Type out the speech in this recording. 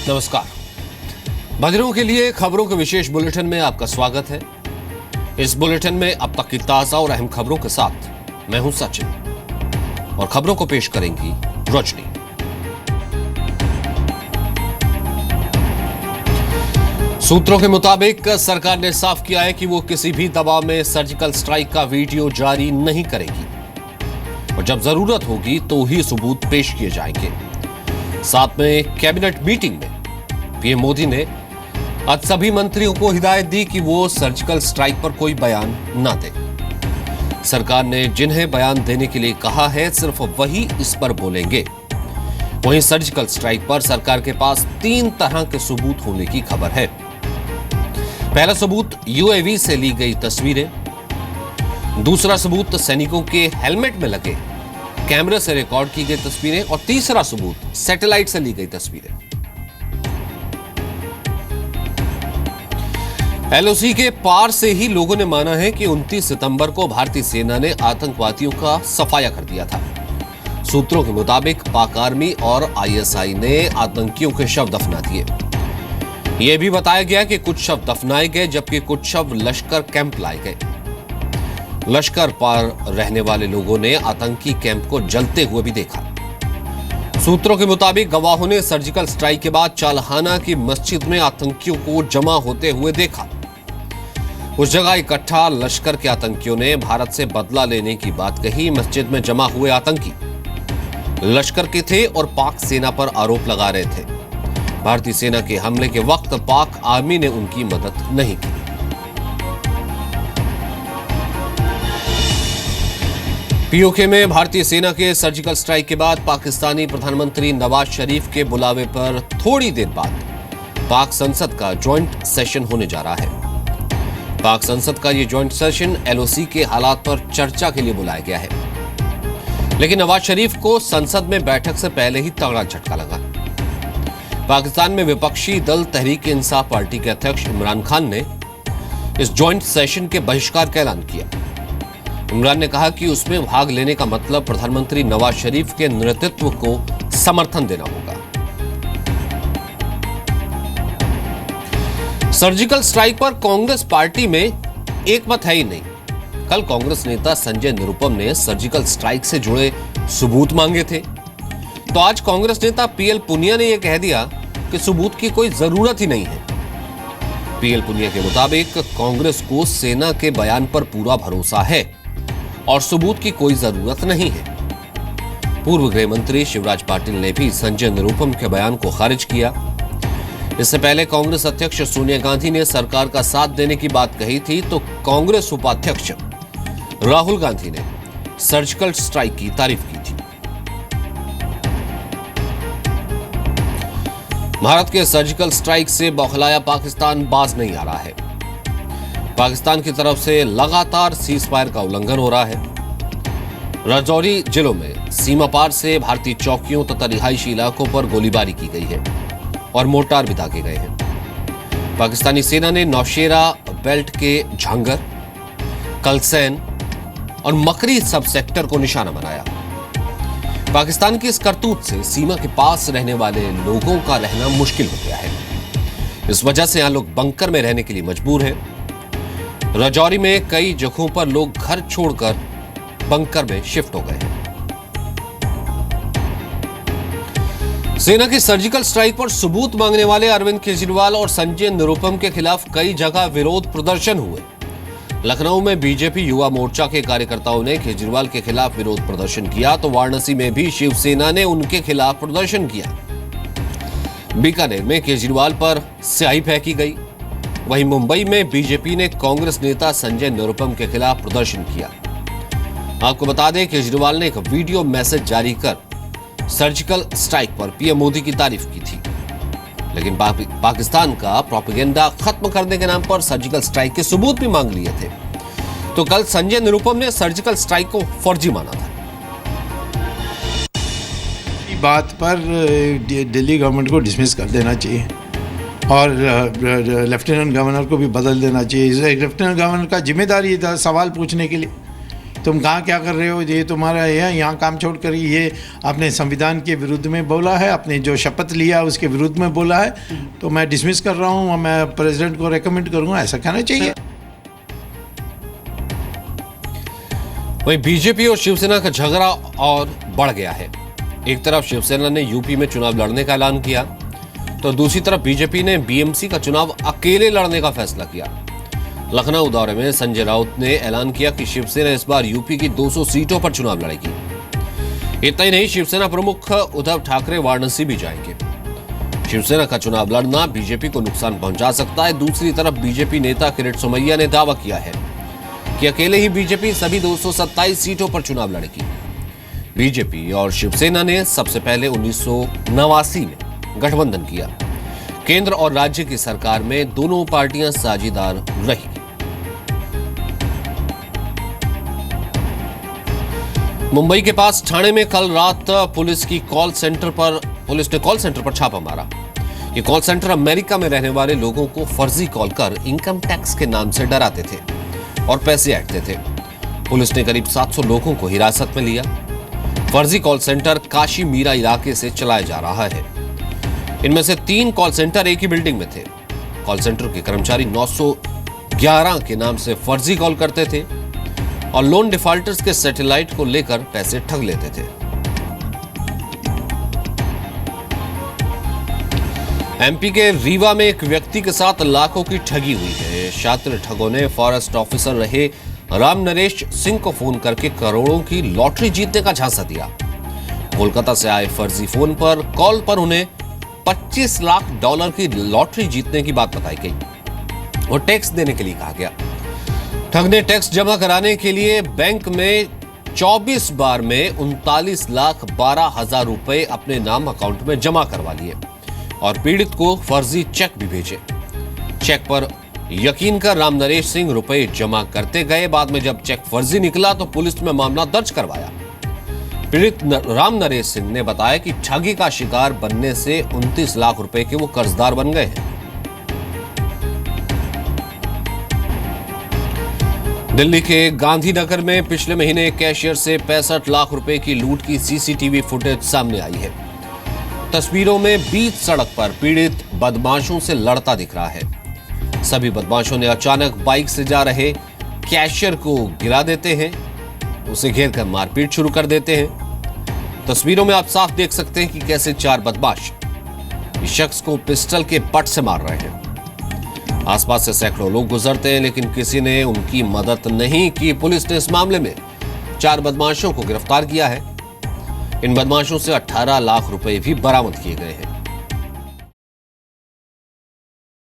नमस्कार। बजरों के लिए खबरों के विशेष बुलेटिन में आपका स्वागत है। इस बुलेटिन में अब तक की ताजा और अहम खबरों के साथ मैं हूं सचिन और खबरों को पेश करेंगी रोशनी। सूत्रों के मुताबिक सरकार ने साफ किया है कि वो किसी भी दबाव में सर्जिकल स्ट्राइक का वीडियो जारी नहीं करेगी और जब जरूरत होगी तो ही सबूत पेश किए जाएंगे। साथ में कैबिनेट मीटिंग में पीएम मोदी ने आज सभी मंत्रियों को हिदायत दी कि वो सर्जिकल स्ट्राइक पर कोई बयान न दें। सरकार ने जिन्हें बयान देने के लिए कहा है सिर्फ वही इस पर बोलेंगे। वहीं सर्जिकल स्ट्राइक पर सरकार के पास 3 तरह के सबूत होने की खबर है। पहला सबूत यूएवी से ली गई तस्वीरें, दूसरा सबूत सैनिकों के हेलमेट में लगे कैमरे से रिकॉर्ड की गई तस्वीरें और तीसरा सबूत सैटेलाइट से ली गई तस्वीरें। एलओसी के पार से ही लोगों ने माना है कि 29 सितंबर को भारतीय सेना ने आतंकवादियों का सफाया कर दिया था। सूत्रों के मुताबिक पाक आर्मी और आईएसआई ने आतंकियों के शव दफना दिए। यह भी बताया गया कि कुछ शव दफनाए गए जबकि कुछ शव लश्कर कैंप लाए गए। लश्कर पार रहने वाले लोगों ने आतंकी कैंप को जलते हुए भी देखा। सूत्रों के मुताबिक गवाहों ने सर्जिकल स्ट्राइक के बाद चालहाना की मस्जिद में आतंकियों को जमा होते हुए देखा। उस जगह इकट्ठा लश्कर के आतंकियों ने भारत से बदला लेने की बात कही। मस्जिद में जमा हुए आतंकी लश्कर के थे और पाक सेना पर आरोप लगा रहे थे। भारतीय सेना के हमले के वक्त पाक आर्मी ने उनकी मदद नहीं की। पीओके में भारतीय सेना के सर्जिकल स्ट्राइक के बाद पाकिस्तानी प्रधानमंत्री नवाज शरीफ के बुलावे पर थोड़ी देर बाद पाक संसद का ज्वाइंट सेशन होने जा रहा है। पाक संसद का यह ज्वाइंट सेशन एलओसी के हालात पर चर्चा के लिए बुलाया गया है, लेकिन नवाज शरीफ को संसद में बैठक से पहले ही तगड़ा झटका लगा। पाकिस्तान में विपक्षी दल तहरीक इंसाफ पार्टी के अध्यक्ष इमरान खान ने इस ज्वाइंट सेशन के बहिष्कार का ऐलान किया। इमरान ने कहा कि उसमें भाग लेने का मतलब प्रधानमंत्री नवाज शरीफ के नेतृत्व को समर्थन देना होगा। सर्जिकल स्ट्राइक पर कांग्रेस पार्टी में एक मत है ही नहीं। कल कांग्रेस नेता संजय निरुपम ने सर्जिकल स्ट्राइक से जुड़े सबूत मांगे थे, तो आज कांग्रेस नेता पीएल पुनिया ने यह कह दिया कि सबूत की कोई जरूरत ही नहीं है। पीएल पुनिया के मुताबिक कांग्रेस को सेना के बयान पर पूरा भरोसा है और सबूत की कोई जरूरत नहीं है। पूर्व गृह मंत्री शिवराज पाटिल ने भी संजय निरुपम के बयान को खारिज किया। इससे पहले कांग्रेस अध्यक्ष सोनिया गांधी ने सरकार का साथ देने की बात कही थी, तो कांग्रेस उपाध्यक्ष राहुल गांधी ने सर्जिकल स्ट्राइक की तारीफ की थी। भारत के सर्जिकल स्ट्राइक से बौखलाया पाकिस्तान बाज नहीं आ रहा है। पाकिस्तान की तरफ से लगातार सीज फायर का उल्लंघन हो रहा है। राजौरी जिलों में सीमा पार से भारतीय चौकियों तथा रिहायशी इलाकों पर गोलीबारी की गई है और मोर्टार भी दागे गए हैं। पाकिस्तानी सेना ने नौशेरा बेल्ट के झांगर, कलसैन और मकरी सब सेक्टर को निशाना बनाया। पाकिस्तान की इस करतूत से सीमा के पास रहने वाले लोगों का रहना मुश्किल हो गया है। इस वजह से यहां लोग बंकर में रहने के लिए मजबूर हैं। राजौरी में कई जगहों पर लोग घर छोड़कर बंकर में शिफ्ट हो गए हैं। सेना की सर्जिकल स्ट्राइक पर सबूत मांगने वाले अरविंद केजरीवाल और संजय निरुपम के खिलाफ कई जगह विरोध प्रदर्शन हुए। लखनऊ में बीजेपी युवा मोर्चा के कार्यकर्ताओं ने केजरीवाल के खिलाफ विरोध प्रदर्शन किया, तो वाराणसी में भी शिवसेना ने उनके खिलाफ प्रदर्शन किया। बीकानेर में केजरीवाल पर स्याही फेंकी गई। वहीं मुंबई में बीजेपी ने कांग्रेस नेता संजय निरुपम के खिलाफ प्रदर्शन किया। आपको बता दें, केजरीवाल ने एक वीडियो मैसेज जारी कर सर्जिकल स्ट्राइक पर पीएम मोदी की तारीफ की थी, लेकिन पाकिस्तान का प्रोपेगेंडा खत्म करने के नाम पर सर्जिकल स्ट्राइक के सबूत भी मांग लिए थे। तो कल संजय निरुपम ने सर्जिकल स्ट्राइक को फर्जी माना था। बात पर दिल्ली गवर्नमेंट को डिसमिस कर देना चाहिए और लेफ्टिनेंट गवर्नर को भी बदल देना चाहिए। लेफ्टिनेंट गवर्नर का जिम्मेदारी था सवाल पूछने के लिए। तुम कहाँ क्या कर रहे हो, ये तुम्हारा यहाँ काम छोड़ कर ये आपने संविधान के विरुद्ध में बोला है, आपने जो शपथ लिया उसके विरुद्ध में बोला है, तो मैं डिसमिस कर रहा हूँ, मैं प्रेसिडेंट को रेकमेंड करूँगा, ऐसा कहना चाहिए। वहीं बीजेपी और शिवसेना का झगड़ा और बढ़ गया है। एक तरफ शिवसेना ने यूपी में चुनाव लड़ने का ऐलान किया, तो दूसरी तरफ बीजेपी ने बीएमसी का चुनाव अकेले लड़ने का फैसला किया। लखनऊ दौरे में संजय राउत ने ऐलान किया कि शिवसेना इस बार यूपी की 200 सीटों पर चुनाव लड़ेगी। इतना ही नहीं, शिवसेना प्रमुख उद्धव ठाकरे वाराणसी भी जाएंगे। शिवसेना का चुनाव लड़ना बीजेपी को नुकसान पहुंचा सकता है। दूसरी तरफ बीजेपी नेता किरीट सोमैया ने दावा किया है कि अकेले ही बीजेपी सभी 227 सीटों पर चुनाव लड़ेगी। बीजेपी और शिवसेना ने सबसे पहले 1989 में गठबंधन किया। केंद्र और राज्य की सरकार में दोनों पार्टियां साझीदार रही। मुंबई के पास ठाणे में कल रात पुलिस ने कॉल सेंटर पर छापा मारा। ये कॉल सेंटर अमेरिका में रहने वाले लोगों को फर्जी कॉल कर इनकम टैक्स के नाम से डराते थे और पैसे ऐंठते थे। पुलिस ने करीब 700 लोगों को हिरासत में लिया। फर्जी कॉल सेंटर काशी मीरा इलाके से चलाया जा रहा है। इनमें से 3 कॉल सेंटर एक ही बिल्डिंग में थे। कॉल सेंटर के कर्मचारी 911 के नाम से फर्जी कॉल करते थे और लोन डिफॉल्टर्स के सैटेलाइट को लेकर पैसे ठग लेते थे। एमपी के रीवा में एक व्यक्ति के साथ लाखों की ठगी हुई है। शातिर ठगों ने फॉरेस्ट ऑफिसर रहे राम नरेश सिंह को फोन करके करोड़ों की लॉटरी जीतने का झांसा दिया। कोलकाता से आए फर्जी फोन पर कॉल पर उन्हें $25 लाख की लॉटरी जीतने की बात बताई गई और टैक्स देने के लिए कहा गया। ठग ने टैक्स जमा कराने के लिए बैंक में 24 बार में 39,12,000 रुपए अपने नाम अकाउंट में जमा करवा लिए और पीड़ित को फर्जी चेक भी भेजे। चेक पर यकीन कर राम नरेश सिंह रुपए जमा करते गए। बाद में जब चेक फर्जी निकला तो पुलिस में मामला दर्ज करवाया। पीड़ित राम नरेश सिंह ने बताया कि ठगी का शिकार बनने से 29 लाख रुपए के वो कर्जदार बन गए हैं। दिल्ली के गांधीनगर में पिछले महीने कैशियर से 65 लाख रुपए की लूट की सीसीटीवी फुटेज सामने आई है। तस्वीरों में बीच सड़क पर पीड़ित बदमाशों से लड़ता दिख रहा है। सभी बदमाशों ने अचानक बाइक से जा रहे कैशियर को गिरा देते हैं, उसे घेरकर मारपीट शुरू कर देते हैं। तस्वीरों में आप साफ देख सकते हैं कि कैसे 4 बदमाश इस शख्स को पिस्टल के पट से मार रहे हैं। आसपास से सैकड़ों लोग गुजरते हैं, लेकिन किसी ने उनकी मदद नहीं की। पुलिस ने इस मामले में 4 बदमाशों को गिरफ्तार किया है। इन बदमाशों से 18 लाख रुपए भी बरामद किए गए हैं।